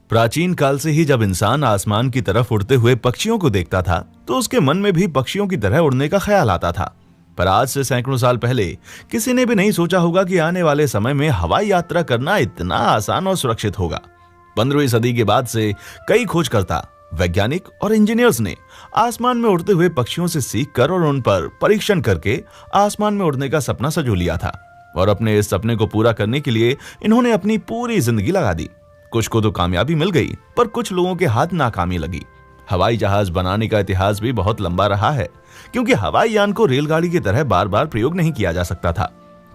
प्राचीन काल से ही जब इंसान आसमान की तरफ उड़ते हुए पक्षियों को देखता था तो उसके मन में भी पक्षियों की तरह उड़ने का ख्याल आता था। पर आज से सैकड़ों साल पहले किसी ने भी नहीं सोचा होगा कि आने वाले समय में हवाई यात्रा करना इतना आसान और सुरक्षित होगा। 15वीं सदी के बाद से कई खोजकर्ता, वैज्ञानिक और इंजीनियर्स ने आसमान में उड़ते हुए पक्षियों से सीखकर और उन पर परीक्षण करके आसमान में उड़ने का सपना सजो लिया था। और अपने इस सपने को पूरा करने के लिए इन्होंने अपनी पूरी जिंदगी लगा दी। कुछ को तो कामयाबी मिल गई, पर कुछ लोगों के हाथ नाकामी लगी। हवाई जहाज बनाने का इतिहास भी बहुत लंबा रहा है, क्योंकि हवाई यान को रेलगाड़ी की तरह बार बार प्रयोग नहीं किया जा सकता था,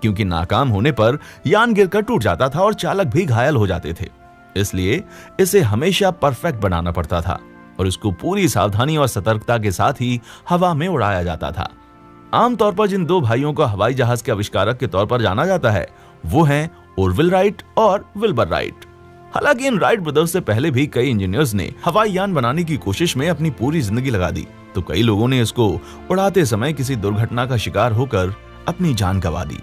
क्योंकि नाकाम होने पर यान गिरकर टूट जाता था और चालक भी घायल हो जाते थे। इसलिए इसे हमेशा परफेक्ट बनाना पड़ता था और इसको पूरी सावधानी और सतर्कता के साथ ही हवा में उड़ाया जाता था। आमतौर पर जिन दो भाइयों को हवाई जहाज के आविष्कारक के तौर पर जाना जाता है वो हैं ऑरविल राइट और विल्बर राइट। हालांकि इन राइट ब्रदर्स से पहले भी कई इंजीनियर्स ने हवाई यान बनाने की कोशिश में अपनी पूरी जिंदगी लगा दी, तो कई लोगों ने इसको उड़ाते समय किसी दुर्घटना का शिकार होकर अपनी जान गंवा दी।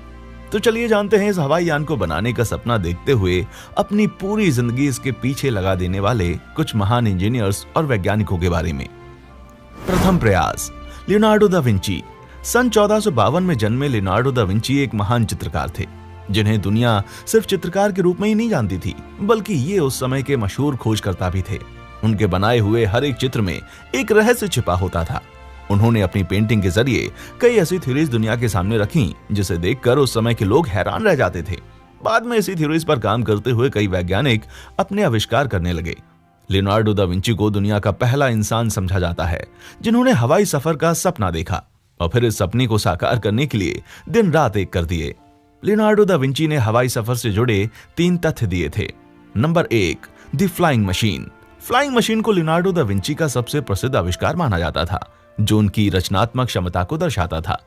तो चलिए जानते हैं इस हवाई यान को बनाने का सपना देखते हुए अपनी पूरी जिंदगी इसके पीछे लगा देने वाले कुछ महान इंजीनियर्स और वैज्ञानिकों के बारे में। प्रथम प्रयास, लियोनार्डो दा विंची। सन 1452 में जन्मे लियोनार्डो दा विंची एक महान चित्रकार थे, जिन्हें दुनिया सिर्फ चित्रकार के रूप में ही नहीं जानती थी, बल्कि ये उस समय के मशहूर खोजकर्ता भी थे। उनके बनाए हुए हर एक चित्र में एक रहस्य छिपा होता था। उन्होंने अपनी पेंटिंग के जरिए कई ऐसी थ्योरीज दुनिया के सामने रखी जिसे देखकर उस समय के लोग हैरान रह जाते थे। बाद में इसी थ्योरीज पर काम करते हुए कई वैज्ञानिक अपने आविष्कार करने लगे। लियोनार्डो दा विंची को दुनिया का पहला इंसान समझा जाता है जिन्होंने हवाई सफर का सपना देखा और फिर इस सपने को साकार करने के लिए दिन रात एक कर दिए। लियोनार्डो दा विंची ने हवाई सफर से जुड़े 3 तथ्य दिए थे। Number 1, the flying machine. Flying machine को लियोनार्डो दा विंची का सबसे प्रसिद्ध आविष्कार माना जाता था, जो उनकी रचनात्मक क्षमता को दर्शाता था।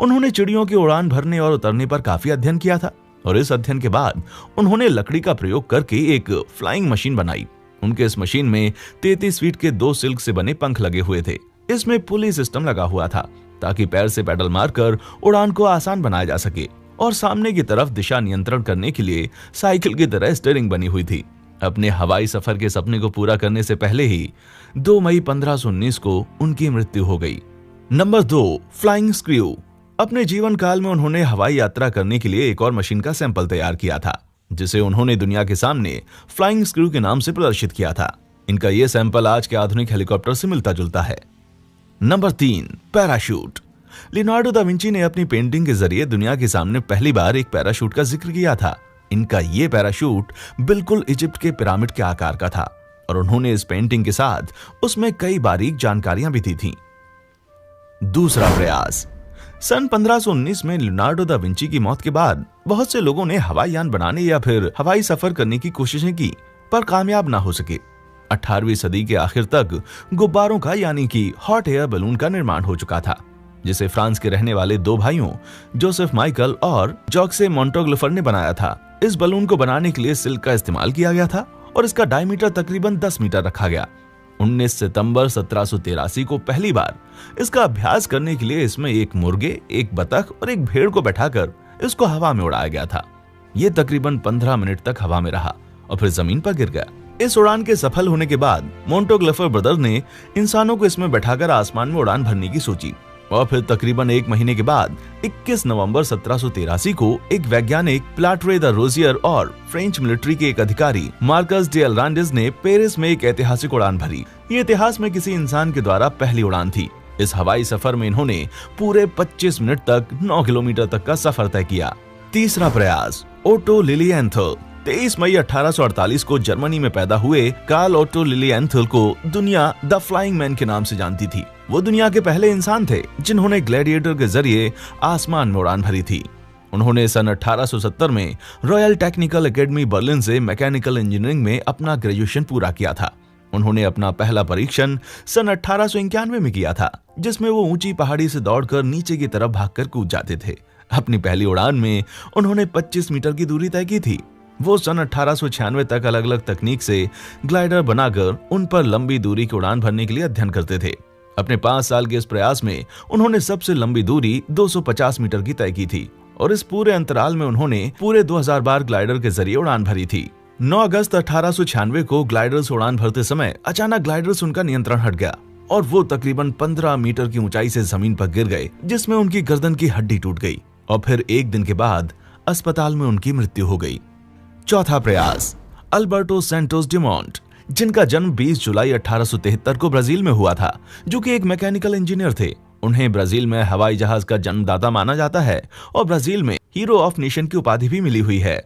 उन्होंने चिड़ियों की उड़ान भरने और उतरने पर काफी अध्ययन किया था और इस अध्ययन के बाद उन्होंने लकड़ी का प्रयोग करके एक फ्लाइंग मशीन बनाई। उनके इस मशीन में 33 फीट के 2 सिल्क से बने पंख लगे हुए थे। इसमें पुली सिस्टम लगा हुआ था ताकि पैर से पैडल मारकर उड़ान को आसान बनाया जा सके और सामने की तरफ दिशा नियंत्रण करने के लिए साइकिल की तरह स्टीयरिंग बनी हुई थी। अपने हवाई सफर के सपने को पूरा करने से पहले ही 2 मई 1519 को उनकी मृत्यु हो गई। Number 2, flying screw. अपने जीवन काल में उन्होंने हवाई यात्रा करने के लिए एक और मशीन का सैंपल तैयार किया था, जिसे उन्होंने दुनिया के सामने फ्लाइंग स्क्रू के नाम से प्रदर्शित किया था। इनका यह सैंपल आज के आधुनिक हेलीकॉप्टर से मिलता जुलता है। Number 3, parachute. Leonardo da Vinci ने अपनी पेंटिंग के जरिए दुनिया के सामने पहली बार एक पैराशूट का जिक्र किया था। इनका ये पैराशूट बिल्कुल इजिप्ट के पिरामिड के आकार का था और उन्होंने इस पेंटिंग के साथ उसमें कई बारीक जानकारियां भी दी थीं। दूसरा प्रयास, सन 1519 में लियोनार्डो दा विंची की मौत के बाद बहुत से लोगों ने हवाई यान बनाने या फिर हवाई सफर करने की कोशिशें की, पर कामयाब ना हो सके। 18वीं सदी के आखिर तक गुब्बारों का यानी कि हॉट एयर बलून का निर्माण हो चुका था, जिसे फ्रांस के रहने वाले 2 भाइयों जोसेफ माइकल और जॉक्से मोंटोग्लिफर ने बनाया था। इस बलून को बनाने के लिए सिल्क का इस्तेमाल किया गया था और इसका डायमीटर तकरीबन 10 मीटर रखा गया। 19 सितंबर 1783 को पहली बार इसका अभ्यास करने के लिए इसमें एक मुर्गे, एक बतख और एक भेड़ को बैठाकर इसको हवा में उड़ाया गया था। यह तकरीबन 15 मिनट तक हवा में रहा और फिर जमीन पर गिर गया। इस उड़ान के सफल होने के बाद मोंटोग्लिफर ब्रदर्स ने इंसानों को इसमें बैठाकर आसमान में उड़ान भरने की सोची और फिर तकरीबन 1 महीने के बाद 21 नवंबर 1783 को एक वैज्ञानिक प्लाटरे द रोजियर और फ्रेंच मिलिट्री के एक अधिकारी मार्कस डे एलरांडिस ने पेरिस में एक ऐतिहासिक उड़ान भरी। ये इतिहास में किसी इंसान के द्वारा पहली उड़ान थी। इस हवाई सफर में इन्होंने पूरे 25 मिनट तक 9 किलोमीटर तक का सफर तय किया। तीसरा प्रयास, ओटो लिलिएंथल। 23 मई 1848 को जर्मनी में पैदा हुए कार्ल ओटो लिलिएंथल को दुनिया द फ्लाइंग मैन के नाम से जानती थी। वो दुनिया के पहले इंसान थे जिन्होंने ग्लैडिएटर के जरिए आसमान में उड़ान भरी थी। उन्होंने सन 1870 में रॉयल टेक्निकल एकेडमी बर्लिन से मैकेनिकल इंजीनियरिंग में अपना ग्रेजुएशन पूरा किया था। उन्होंने अपना पहला परीक्षण सन 1891 में किया था, जिसमें वो ऊंची पहाड़ी से दौड़कर नीचे की तरफ भागकर कूद जाते थे। अपनी पहली उड़ान में उन्होंने 25 मीटर की दूरी तय की थी। वो सन 1896 तक अलग अलग तकनीक से ग्लाइडर बनाकर उन पर लंबी दूरी की उड़ान भरने के लिए अध्ययन करते थे। अपने 5 साल के इस प्रयास में उन्होंने सबसे लंबी दूरी 250 मीटर की तय की थी और इस पूरे अंतराल में उन्होंने पूरे 2000 बार ग्लाइडर के जरिए उड़ान भरी थी। 9 अगस्त 1896 को ग्लाइडर से उड़ान भरते समय अचानक ग्लाइडर से उनका नियंत्रण हट गया और वो तकरीबन 15 मीटर की ऊंचाई से जमीन पर गिर गए, जिसमें उनकी गर्दन की हड्डी टूट गई और फिर एक दिन के बाद अस्पताल में उनकी मृत्यु हो गई। चौथा प्रयास, अल्बर्टो सैंटोस डुमोंट, जिनका जन्म 20 जुलाई 1873 को ब्राजील में हुआ था, जो कि एक मैकेनिकल इंजीनियर थे। उन्हें ब्राजील में हवाई जहाज का जन्मदाता माना जाता है और ब्राजील में हीरो ऑफ नेशन की उपाधि भी मिली हुई है।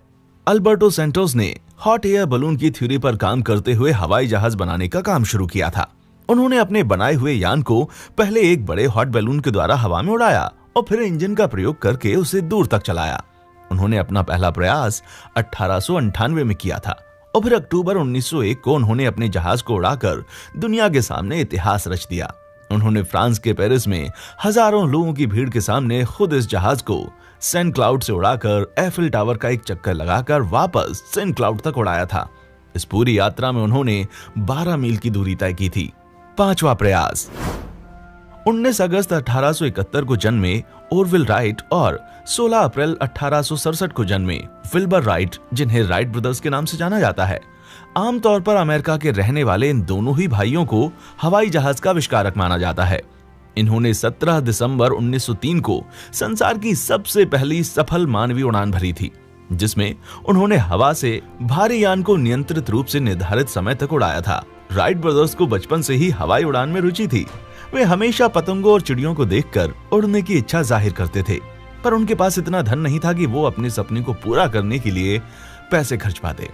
अल्बर्टो सैंटोस ने हॉट एयर बलून की थ्योरी पर काम करते हुए हवाई जहाज बनाने का काम शुरू किया था। उन्होंने अपने बनाए हुए यान को पहले एक बड़े हॉट बैलून के द्वारा हवा में उड़ाया और फिर इंजन का प्रयोग करके उसे दूर तक चलाया। उन्होंने अपना पहला प्रयास 1898 में किया था और फिर अक्टूबर 1901 को उन्होंने अपने जहाज को उड़ाकर दुनिया के सामने इतिहास रच दिया। उन्होंने फ्रांस के पेरिस में हजारों लोगों की भीड़ के सामने खुद इस जहाज को सेंट क्लाउड से उड़ाकर एफिल टावर का एक चक्कर लगाकर वापस सेंट क्लाउड तक उड़ाया था। इस पूरी यात्रा में उन्होंने 12 मील की दूरी तय की थी। पांचवा प्रयास, 19 अगस्त 1871 को जन्मे ओरविल राइट और 16 अप्रैल 1867 को जन्मे विल्बर राइट, जिन्हें राइट ब्रदर्स के नाम से जाना जाता है। आमतौर पर अमेरिका के रहने वाले इन दोनों ही भाइयों को हवाई जहाज का आविष्कारक माना जाता है। इन्होंने 17 दिसंबर 1903 को संसार की सबसे पहली सफल मानवीय उड़ान भरी थी, जिसमें उन्होंने हवा से भारी यान को नियंत्रित रूप से निर्धारित समय तक उड़ाया था। राइट ब्रदर्स को बचपन से ही हवाई उड़ान में रुचि थी। वे हमेशा पतंगों और चिड़ियों को देखकर उड़ने की इच्छा जाहिर करते थे, पर उनके पास इतना धन नहीं था कि वो अपने सपने को पूरा करने के लिए पैसे खर्च पाते।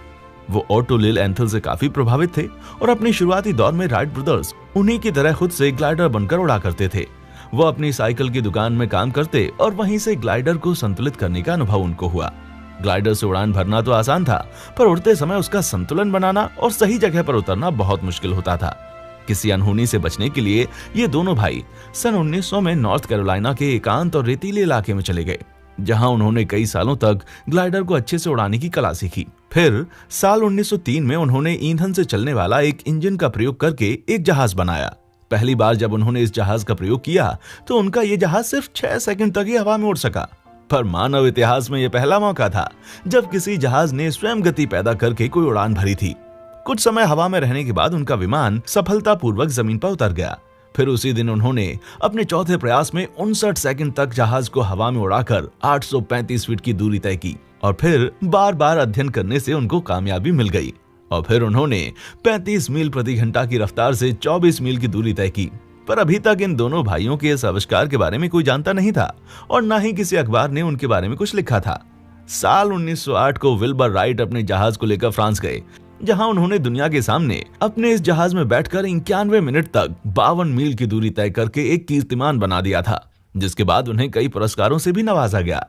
वो ऑटो लिल एंथल से काफी प्रभावित थे और अपने शुरुआती दौर में राइट ब्रदर्स उन्हीं की तरह खुद से ग्लाइडर बनकर उड़ा करते थे। वो अपनी साइकिल की दुकान में काम करते और वहीं से ग्लाइडर को संतुलित करने का अनुभव उनको हुआ। ग्लाइडर से उड़ान भरना तो आसान था, पर उड़ते समय उसका संतुलन बनाना और सही जगह पर उतरना बहुत मुश्किल होता था। किसी अनहोनी से बचने के लिए ये दोनों भाई सन 1900 में नॉर्थ कैरोलिना के एकांत और रेतीले इलाके में चले गए, जहां उन्होंने कई सालों तक ग्लाइडर को अच्छे से उड़ाने की कला सीखी। फिर साल 1903 में उन्होंने ईंधन से चलने वाला एक इंजन का प्रयोग करके एक जहाज बनाया। पहली बार जब उन्होंने इस जहाज का प्रयोग किया तो उनका यह जहाज सिर्फ 6 सेकंड तक ही हवा में उड़ सका। पर मानव इतिहास में यह पहला मौका था जब किसी जहाज ने स्वयं गति पैदा करके कोई उड़ान भरी थी। कुछ समय हवा में रहने के बाद उनका विमान सफलतापूर्वक जमीन पर उतर गया। फिर उसी दिन उन्होंने अपने चौथे प्रयास में 59 सेकंड तक जहाज को हवा में उड़ाकर 835 फीट की दूरी तय की और फिर बार बार अध्ययन करने से उनको कामयाबी मिल गई और फिर उन्होंने 35 मील प्रति घंटा की रफ्तार से 24 मील की दूरी तय की। पर अभी तक इन दोनों भाइयों के इस आविष्कार के बारे में कोई जानता नहीं था और न ही किसी अखबार ने उनके बारे में कुछ लिखा था। साल 1908 को विल्बर राइट अपने जहाज को लेकर फ्रांस गए, जहां उन्होंने दुनिया के सामने अपने इस जहाज में बैठकर 91 मिनट तक 52 मील की दूरी तय करके एक कीर्तिमान बना दिया था, जिसके बाद उन्हें कई पुरस्कारों से भी नवाजा गया।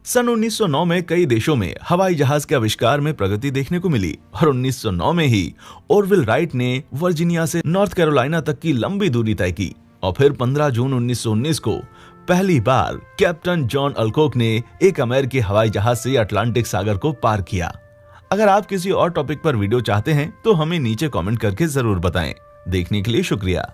सन 1909 में कई देशों में हवाई जहाज के आविष्कार में प्रगति देखने को मिली और 1909 में ही ओरविल राइट ने वर्जीनिया से नॉर्थ कैरोलिना तक की लंबी दूरी तय की और फिर 15 जून 1919 को पहली बार कैप्टन जॉन अल्कोक ने एक अमेरिकी हवाई जहाज से अटलांटिक सागर को पार किया। अगर आप किसी और टॉपिक पर वीडियो चाहते हैं तो हमें नीचे कमेंट करके जरूर बताएं। देखने के लिए शुक्रिया।